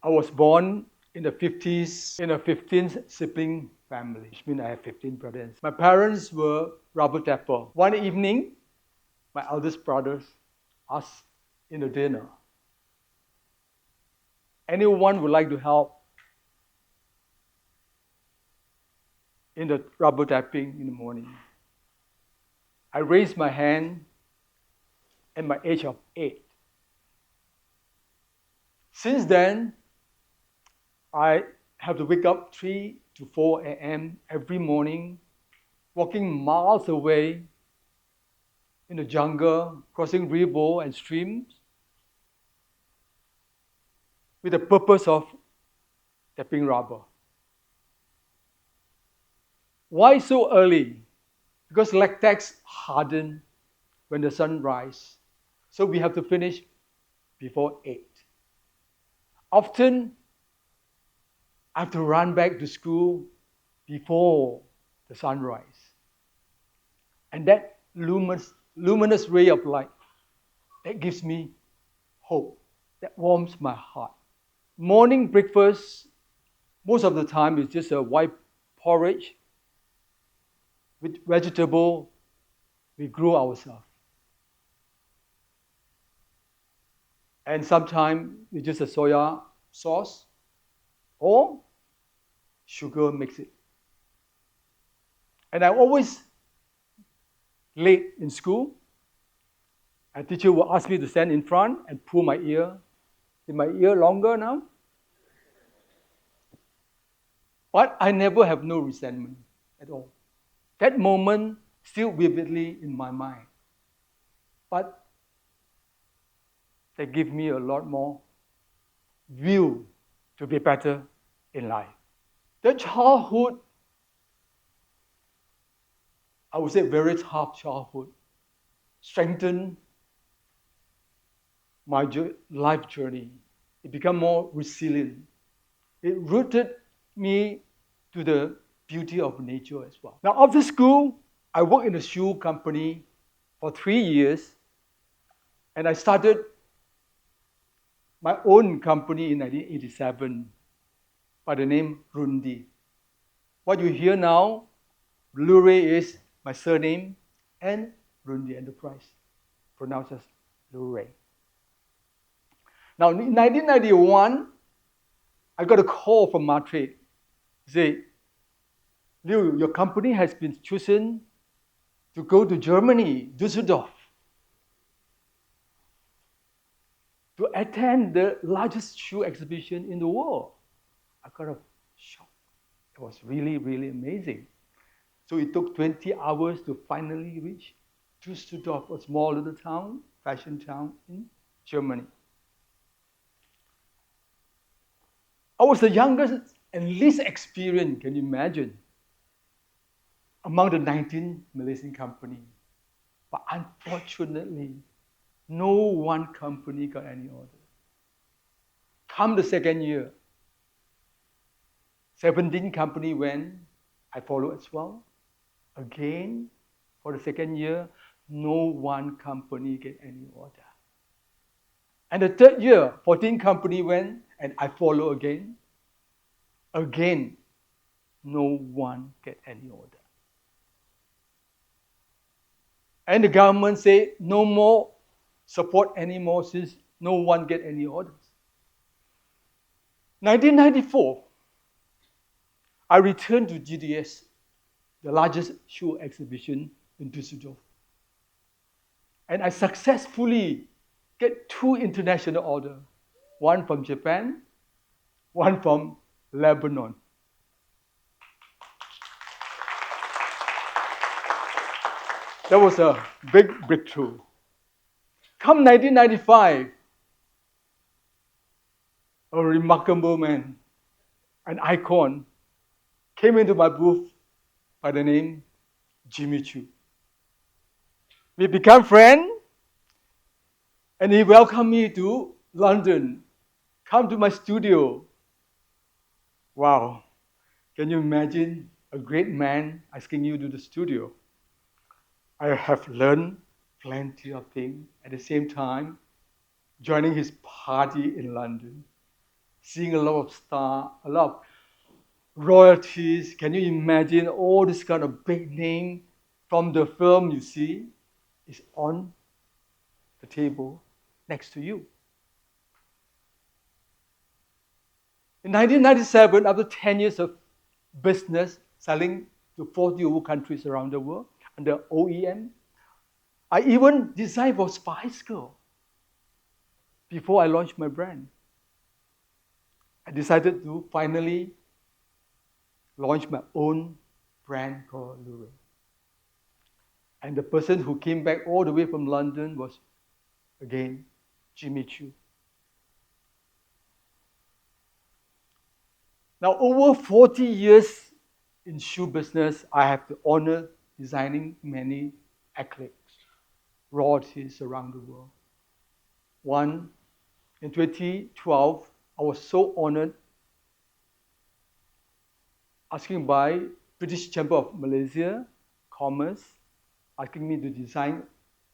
I was born in the 50s in a 15th sibling family, which means I have 15 brothers. My parents were rubber tapper. One evening, my eldest brothers asked in the dinner, anyone would like to help in the rubber tapping in the morning? I raised my hand at my age of 8. Since then, I have to wake up 3 to 4 a.m. every morning, walking miles away in the jungle, crossing rivers and streams, with the purpose of tapping rubber. Why so early? Because latex harden when the sun rises. So we have to finish before 8. Often, I have to run back to school before the sunrise. And that luminous ray of light, that gives me hope, that warms my heart. Morning breakfast, most of the time, is just a white porridge with vegetable we grew ourselves. And sometimes it's just a soya sauce or sugar mix it. And I'm always late in school. And teacher will ask me to stand in front and pull my ear. Is my ear longer now? But I never have no resentment at all. That moment still vividly in my mind. But they give me a lot more will to be better in life. The childhood, I would say very tough childhood, strengthened my life journey. It became more resilient. It rooted me to the beauty of nature as well. Now, after school, I worked in a shoe company for 3 years, and I started my own company in 1987 by the name Rundi. What you hear now, Lewre is my surname, and Rundi Enterprise, pronounced as Lewre. Now, in 1991, I got a call from Madrid. Say, Liu, your company has been chosen to go to Germany, Düsseldorf, to attend the largest shoe exhibition in the world. I got a shock. It was really, really amazing. So it took 20 hours to finally reach Düsseldorf, a small little town, fashion town in Germany. I was the youngest and least experienced, can you imagine, among the 19 Malaysian companies. But unfortunately, no one company got any order. Come the second year, 17 companies went, I followed as well. Again, for the second year, no one company get any order. And the third year, 14 companies went, and I follow again. Again, no one get any order. And the government say no more support anymore since no one get any orders. 1994, I returned to GDS, the largest shoe exhibition in Düsseldorf. And I successfully get 2 international orders, one from Japan, one from Lebanon. That was a big breakthrough. Come 1995, a remarkable man, an icon, came into my booth by the name Jimmy Choo. We became friends, and he welcomed me to London. Come to my studio. Wow, can you imagine a great man asking you to the studio? I have learned plenty of things at the same time, joining his party in London. seeing a lot of stars, a lot of royalties. Can you imagine all this kind of big name from the film you see is on the table next to you? In 1997, after 10 years of business selling to 40 over countries around the world under OEM, I even designed for Spice Girl before I launched my brand. I decided to finally launch my own brand called Lewre. And the person who came back all the way from London was, again, Jimmy Choo. Now, over 40 years in shoe business, I have the honor designing many acrylics, royalties around the world. One, in 2012, I was so honored, asking by British Chamber of Malaysia Commerce, asking me to design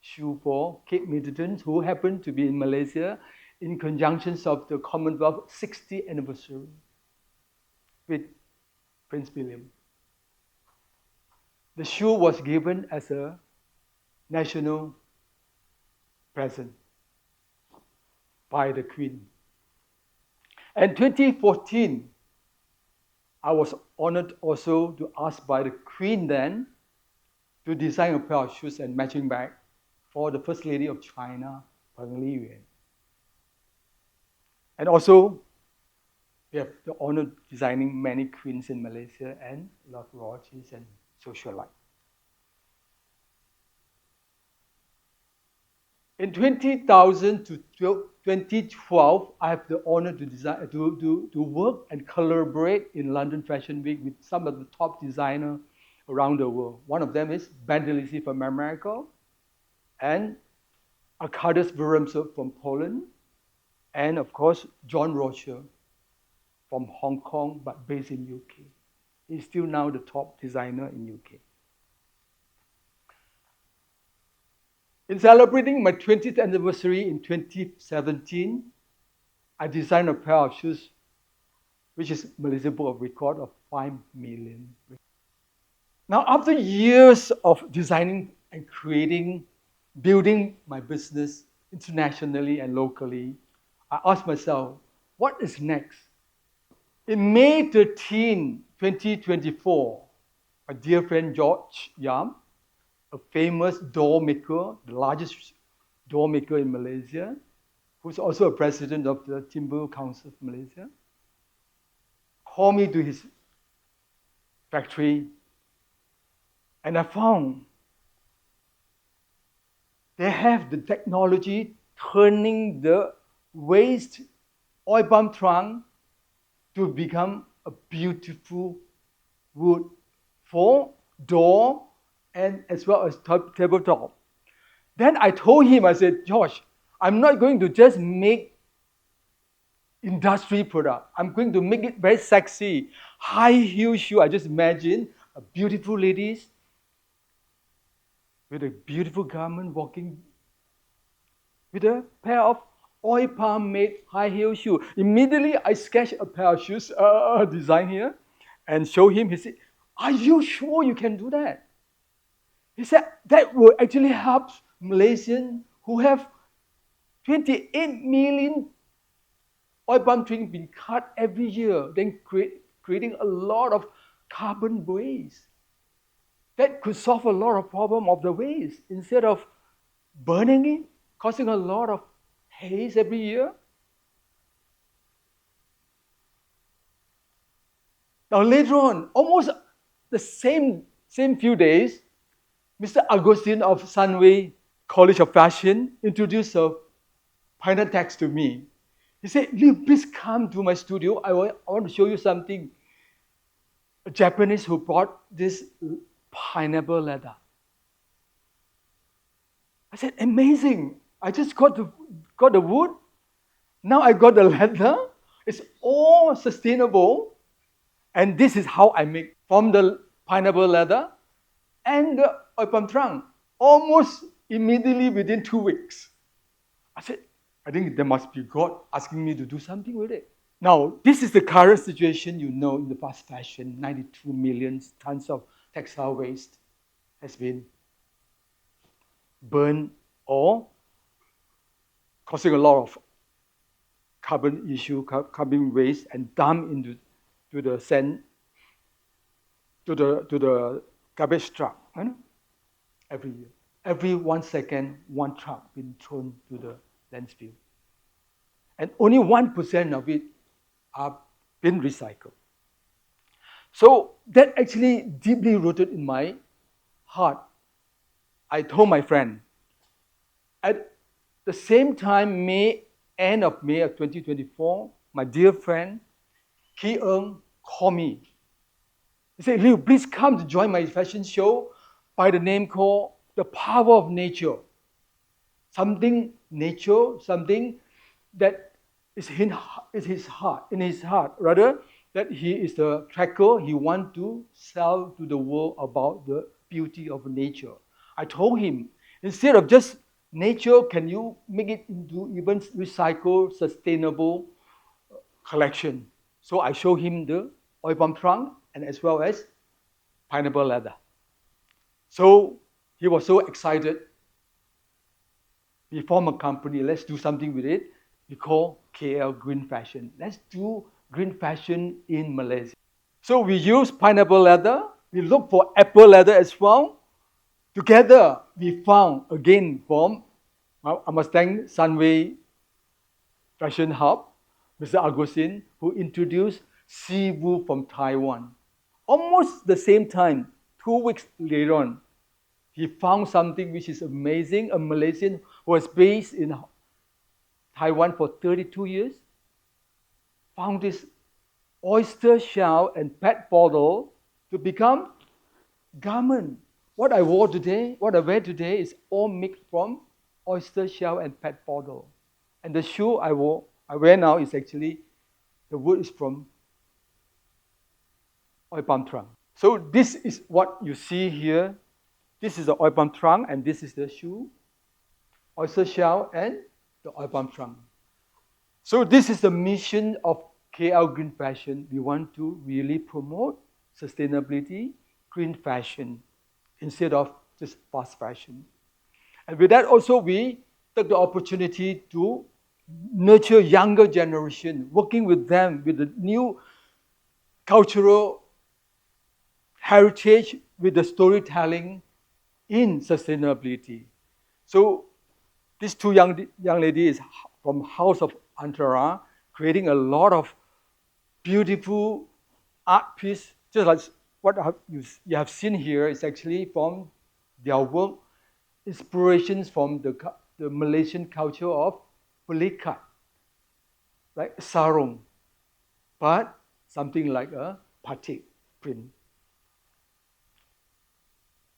shoe for Kate Middleton, who happened to be in Malaysia in conjunction of the Commonwealth 60th anniversary with Prince William. The shoe was given as a national present by the Queen. And 2014, I was honored also to ask by the Queen then to design a pair of shoes and matching bag for the First Lady of China, Lewre. And also, we have the honor of designing many queens in Malaysia and a lot of royalties and social life. In 2000 to 2012, I have the honor to design, to work and collaborate in London Fashion Week with some of the top designers around the world. One of them is Bandelisi from America, and Arkadiusz Wyremczuk from Poland, and of course, John Rocher from Hong Kong, but based in UK. He's still now the top designer in UK. In celebrating my 20th anniversary in 2017, I designed a pair of shoes, which is Malaysia Book of Record of 5 million. Now, after years of designing and creating, building my business internationally and locally, I asked myself, what is next? In May 13, 2024, my dear friend George Yam, a famous door maker, the largest door maker in Malaysia, who's also a president of the Timber Council of Malaysia, called me to his factory, and I found they have the technology turning the waste oil palm trunk to become a beautiful wood for door and as well as tabletop. Then I told him, I said, Josh, I'm not going to just make industry product. I'm going to make it very sexy. High heel shoe. I just imagine a beautiful ladies with a beautiful garment walking with a pair of oil palm made high heel shoe. Immediately I sketched a pair of shoes design here and show him. He said, are you sure you can do that? He said, that will actually help Malaysians who have 28 million oil palm trees being cut every year, then creating a lot of carbon waste. That could solve a lot of problem of the waste. Instead of burning it, causing a lot of haze every year. Now later on, almost the same few days, Mr. Agustin of Sunway College of Fashion introduced a final text to me. He said, Lew, please come to my studio. I want to show you something. A Japanese who brought this pineapple leather. I said, amazing. I just got the wood. Now I got the leather. It's all sustainable. And this is how I make from the pineapple leather and the oil palm trunk. Almost immediately within 2 weeks. I said, I think there must be God asking me to do something with it. Now, this is the current situation in the fast fashion. 92 million tons of textile waste has been burned or causing a lot of carbon waste and dumped into the sand, to the garbage truck, every year. Every 1 second, one truck being thrown to the landfill. And only 1% of it are being recycled. So that actually deeply rooted in my heart. I told my friend, at the same time, end of May of 2024, my dear friend, Ki Eung, called me. He said, Liu, please come to join my fashion show by the name called The Power of Nature. Something nature, something that is in his heart, rather, that he is the tracker. He wants to sell to the world about the beauty of nature. I told him, instead of just nature, can you make it into even recycled, sustainable collection? So I showed him the oil palm trunk and as well as pineapple leather. So he was so excited. We formed a company, let's do something with it. We call KL Green Fashion. Let's do green fashion in Malaysia. So we use pineapple leather. We look for apple leather as well. Together, we found, again, from, I must thank Sunway Fashion Hub, Mr. Agosin, who introduced Siwu from Taiwan. Almost the same time, 2 weeks later on, he found something which is amazing. A Malaysian who was based in Taiwan for 32 years found this oyster shell and PET bottle to become garment. What I wear today is all made from oyster shell and PET bottle. And the shoe I wear now is actually, the wood is from oil palm trunk. So this is what you see here. This is the oil palm trunk, and this is the shoe, oyster shell, and the oil palm trunk. So this is the mission of KL Green Fashion. We want to really promote sustainability, green fashion, instead of just fast fashion. And with that also, we took the opportunity to nurture younger generation, working with them with the new cultural heritage, with the storytelling in sustainability. So these two young ladies from House of Antara, creating a lot of beautiful art piece, just like what you have seen here is actually from their work, inspirations from the Malaysian culture of pelikat, like sarung, but something like a batik print.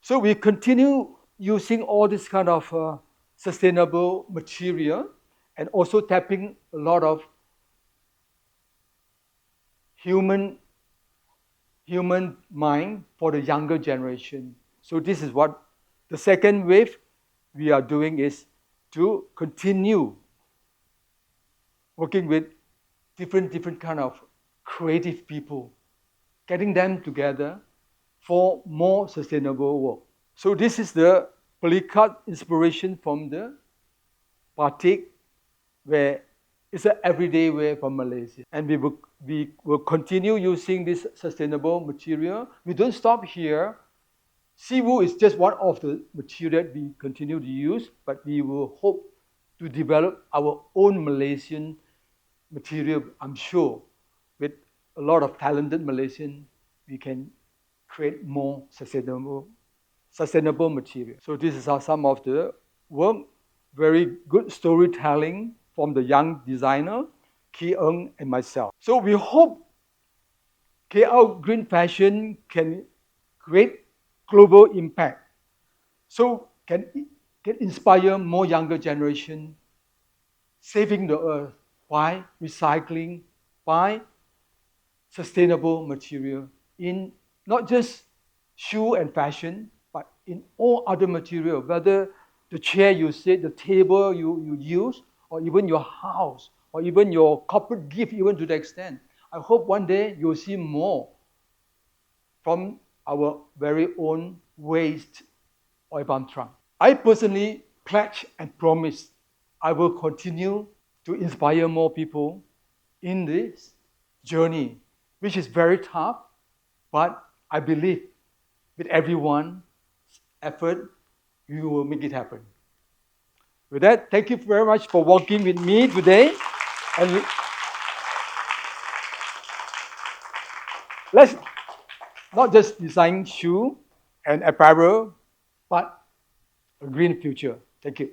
So we continue using all this kind of sustainable material and also tapping a lot of human mind for the younger generation. So this is what the second wave we are doing, is to continue working with different kind of creative people, getting them together for more sustainable work. So this is the pelikat inspiration from the batik, where it's an everyday wear from Malaysia. And we will continue using this sustainable material. We don't stop here. Siwu is just one of the material we continue to use, but we will hope to develop our own Malaysian material. I'm sure with a lot of talented Malaysians, we can create more sustainable material. So this is some of the work, very good storytelling from the young designer, Ki Eung and myself. So we hope KL Green Fashion can create global impact. So can inspire more younger generation, saving the earth by recycling, by sustainable material in not just shoe and fashion, but in all other material, whether the chair you sit, the table you use, or even your house or even your corporate gift, even to the extent. I hope one day you'll see more from our very own waste oil palm trunk. I personally pledge and promise I will continue to inspire more people in this journey, which is very tough, but I believe with everyone's effort, you will make it happen. With that, thank you very much for walking with me today. And let's not just design shoe and apparel, but a green future. Thank you.